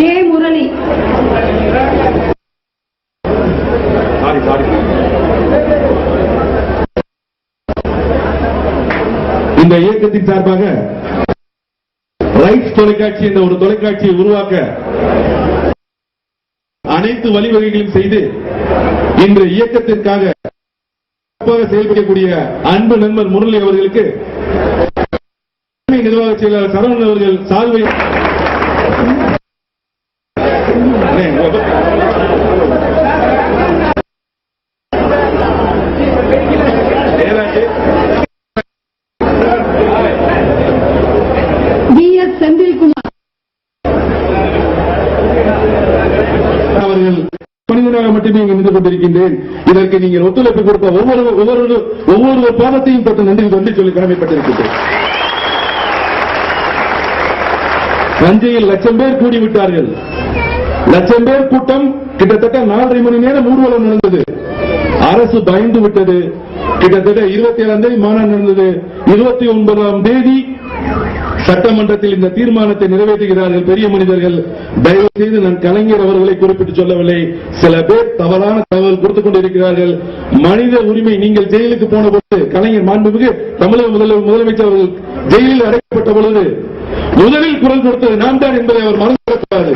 K. Murali. இந்த இயக்கத்தின் சார்பாக ரைட்ஸ் தொலைக்காட்சி என்ற ஒரு தொலைக்காட்சியை உருவாக்க அனைத்து வழிவகைகளையும் செய்து இன்று இயக்கத்திற்காக செயல்படக்கூடிய அன்பு நண்பர் முரளி அவர்களுக்கு நிர்வாக செயலாளர் சரவணன் அவர்கள் சால்வை செந்தில்குமார் அவர்கள் மனிதனாக மட்டுமே நின்று கொண்டிருக்கின்றேன். இதற்கு நீங்கள் ஒத்துழைப்பு கொடுத்த ஒவ்வொரு பாதத்தையும் தொட்டு நன்றி சொல்லி கடமைப்பட்டிருக்கின்றேன். தஞ்சையில் 1,00,000 பேர் கூடிவிட்டார்கள். 1,00,000 பேர் கூட்டம் கிட்டத்தட்ட 4.5 மணி நேரம் ஊர்வலம் நடந்தது. அரசு பயந்து விட்டது. கிட்டத்தட்ட 27ஆம் தேதி மாநாடு நடந்தது. 29ஆம் தேதி சட்டமன்றத்தில் இந்த தீர்மானத்தை நிறைவேற்றுகிறார்கள் பெரிய மனிதர்கள். தயவு செய்து நான் கலைஞர் அவர்களை குறிப்பிட்டு சொல்லவில்லை. சில பேர் தவறான தகவல் கொடுத்துக் கொண்டிருக்கிறார்கள். மனித உரிமை நீங்கள் ஜெயிலுக்கு போன பொழுது கலைஞர் மாண்புமிகு தமிழக முதலமைச்சர் அவர்கள் ஜெயிலில் அடைக்கப்பட்ட பொழுது முதலில் குரல் கொடுத்தது நாம் தான் என்பதை அவர் மறந்துவிடக்கூடாது.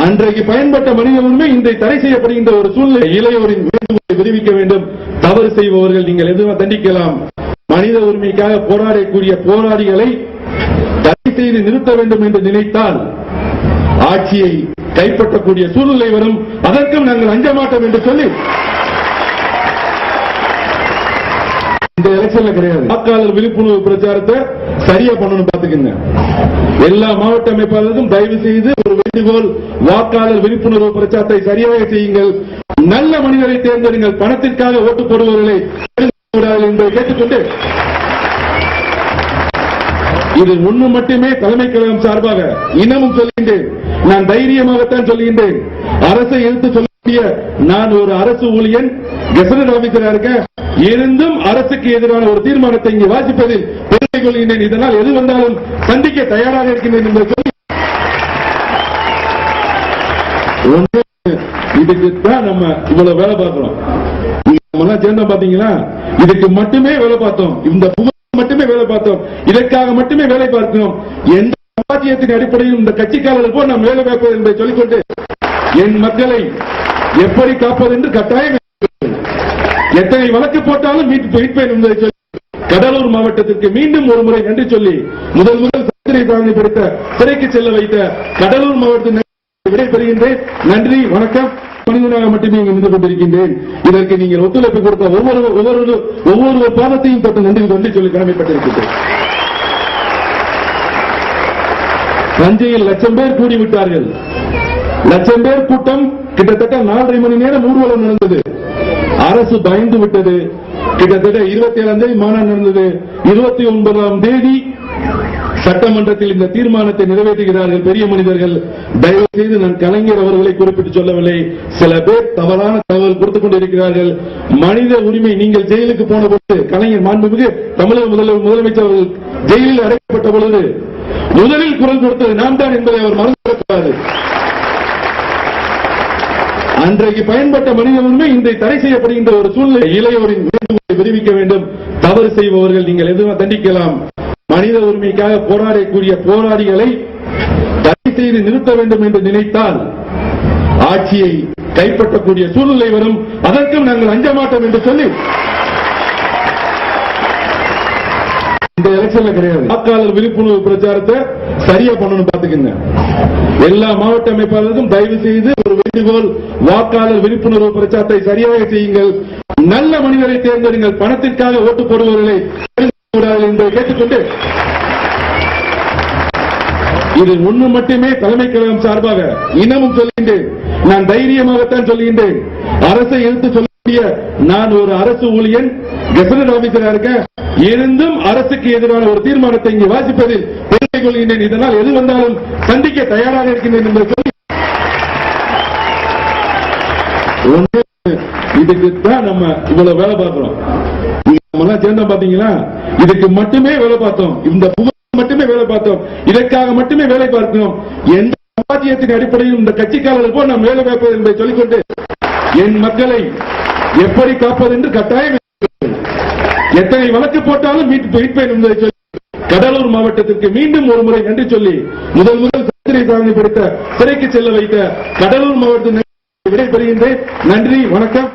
அன்றைக்கு பயன்பட்ட மனித உரிமை இன்றை தடை செய்யப்படுகின்ற ஒரு சூழ்நிலை. இளையோரின் வேண்டுகோளை விடுவிக்க வேண்டும். தவறு செய்பவர்கள் நீங்கள் எதுவும் தண்டிக்கலாம். மனித உரிமைக்காக போராடக்கூடிய போராளிகளை தடை செய்து நிறுத்த வேண்டும் என்று நினைத்தால் ஆட்சியை கைப்பற்றக்கூடிய சூழ்நிலை வரும். அதற்கும் நாங்கள் அஞ்ச மாட்டோம் என்று சொல்லி இந்த எலெக்ஷன்ல கிடையாது. வாக்காளர் விழிப்புணர்வு பிரச்சாரத்தை சரியா பண்ணணும். பாத்துக்கங்க, எல்லா மாவட்ட அமைப்பாளர்களும் தயவு செய்து ஒரு வேண்டுகோள், வாக்காளர் விழிப்புணர்வு பிரச்சாரத்தை சரியாக செய்யுங்கள். நல்ல மனிதரை தேர்ந்தெடுங்கள். பணத்திற்காக ஓட்டு போடுபவர்களை என்பதை கேட்டுக்கொண்டு இது ஒண்ணு மட்டுமே தலைமை கழகம் சார்பாக இன்னமும் சொல்கின்றேன். நான் தைரியமாகத்தான் சொல்கின்றேன். அரசை எடுத்து சொல்லக்கூடிய நான் ஒரு அரசு ஊழியன், கெசட் ஆபீசரா இருக்க இருந்தும் அரசுக்கு எதிரான ஒரு தீர்மானத்தை இங்கே வாசிப்பதில் பெருமை கொள்கின்றேன். இதனால் எது வந்தாலும் சந்திக்க தயாராக இருக்கின்றேன் என்று சொல்லி இதுக்குத்தான் நம்ம இவ்வளவு வேலை பார்க்கிறோம். சேர்ந்தோம் பாத்தீங்களா? இதுக்கு மட்டுமே வேலை பார்த்தோம். இந்த புகழ் மட்டுமே வேலை பார்த்தோம். இதற்காக மட்டுமே வேலை பார்க்கிறோம். எந்த சம்பாத்தியத்தின் அடிப்படையில் இந்த கட்சிக்காரர்கள் போல் நாம் வேலை பார்ப்பது என்பதை சொல்லிக்கொண்டு என் மக்களை எப்படி காப்பது என்று கட்டாயம் எத்தனை வழக்கு போட்டாலும் மீட்பேன் என்பதை சொல்லி கடலூர் மாவட்டத்திற்கு மீண்டும் ஒரு முறை நன்றி சொல்லி முதல் சத்திரை சாதனை படுத்த சிறைக்கு செல்ல வைத்த கடலூர் மாவட்டத்தின் விடைபெறுகின்றேன். நன்றி, வணக்கம். மனிதனாக மட்டுமே நின்று கொண்டிருக்கின்றேன். இதற்கு நீங்கள் ஒத்துழைப்பு கொடுத்த ஒவ்வொரு பாதத்தையும் தொட்டு நன்றி சொல்லி கடமைப்பட்டிருக்கின்றேன். தஞ்சையில் 1,00,000 பேர் கூடிவிட்டார்கள். 1,00,000 பேர் கூட்டம் கிட்டத்தட்ட 4.5 மணி நேரம் ஊர்வலம் நடந்தது. அரசு பயந்து விட்டது. கிட்டத்தட்ட 27ஆம் தேதி மாநாடு நடந்தது. 29ஆம் தேதி சட்டமன்றத்தில் இந்த தீர்மானத்தை நிறைவேற்றுகிறார்கள் பெரிய மனிதர்கள். தயவு செய்து நான் கலைஞர் அவர்களை குறிப்பிட்டு சொல்லவில்லை. சில பேர் தவறான தகவல் கொடுத்துக் கொண்டிருக்கிறார்கள். மனித உரிமை நீங்கள் ஜெயிலுக்கு போன பொழுது கலைஞர் மாண்புமிகு தமிழக முதலமைச்சர் அவர்கள் ஜெயிலில் அடைக்கப்பட்ட பொழுது முதலில் குரல் கொடுத்தது நாம் தான் என்பதை அவர் மறந்துவிடக்கூடாது. அன்றைக்கு பயன்பட்ட மனித உரிமை இன்றை தடை செய்யப்படுகின்ற ஒரு சூழ்நிலை. இளையோரின் வேண்டுகோளை விடுவிக்க வேண்டும். தவறு செய்பவர்கள் நீங்கள் எதுவும் தண்டிக்கலாம். மனித உரிமைக்காக போராடக்கூடிய போராளிகளை தடை செய்து நிறுத்த வேண்டும் என்று நினைத்தால் ஆட்சியை கைப்பற்றக்கூடிய சூழ்நிலை வரும். அதற்கும் நாங்கள் அஞ்ச மாட்டோம் என்று சொல்லி இந்த எலெக்ஷன்ல கிடையாது. வாக்காளர் விழிப்புணர்வு பிரச்சாரத்தை சரியா பண்ணணும். பாத்துக்கங்க, எல்லா மாவட்ட அமைப்பாளர்களும் தயவு செய்து ஒரு வேண்டுகோள், வாக்காளர் விழிப்புணர்வு பிரச்சாரத்தை சரியாக செய்யுங்கள். நல்ல மனிதரை தேர்ந்தெடுங்கள். பணத்திற்காக ஓட்டு போடுபவர்களை என்பதை கேட்டுக்கொண்டு இது ஒண்ணு மட்டுமே தலைமை கழகம் சார்பாக இன்னமும் சொல்கின்றேன். நான் தைரியமாகத்தான் சொல்கின்றேன். அரசை எடுத்து சொல்லக்கூடிய நான் ஒரு அரசு ஊழியன், கெசட் ஆபீசரா இருக்க இருந்தும் அரசுக்கு எதிரான ஒரு தீர்மானத்தை இங்கே வாசிப்பதில் பெருமை கொள்கின்றேன். இதனால் எது வந்தாலும் சந்திக்க தயாராக இருக்கின்றேன் என்று சொல்லி இதுக்குத்தான் நம்ம இவ்வளவு வேலை பார்க்கிறோம். சேர்ந்தோம் பாத்தீங்களா? இதுக்கு மட்டுமே வேலை பார்த்தோம். இந்த புகழ் மட்டுமே வேலை பார்த்தோம், இதற்காக மட்டுமே வேலை பார்க்கிறோம். எந்த சம்பாத்தியத்தின் அடிப்படையில் இந்த கட்சிக்காரர்கள் போல் நாம் வேலை பார்ப்பது என்பதை சொல்லிக்கொண்டு என் மக்களை எப்படி காப்பது என்று கட்டாயம் எத்தனை வழக்கு போட்டாலும் மீட்பேன் என்பதை சொல்லி கடலூர் மாவட்டத்திற்கு மீண்டும் ஒரு முறை நன்றி சொல்லி முதல் சிறை சாதனை படுத்த சிறைக்கு செல்ல வைத்த கடலூர் மாவட்டத்தின் விடைபெறுகின்றேன். நன்றி, வணக்கம்.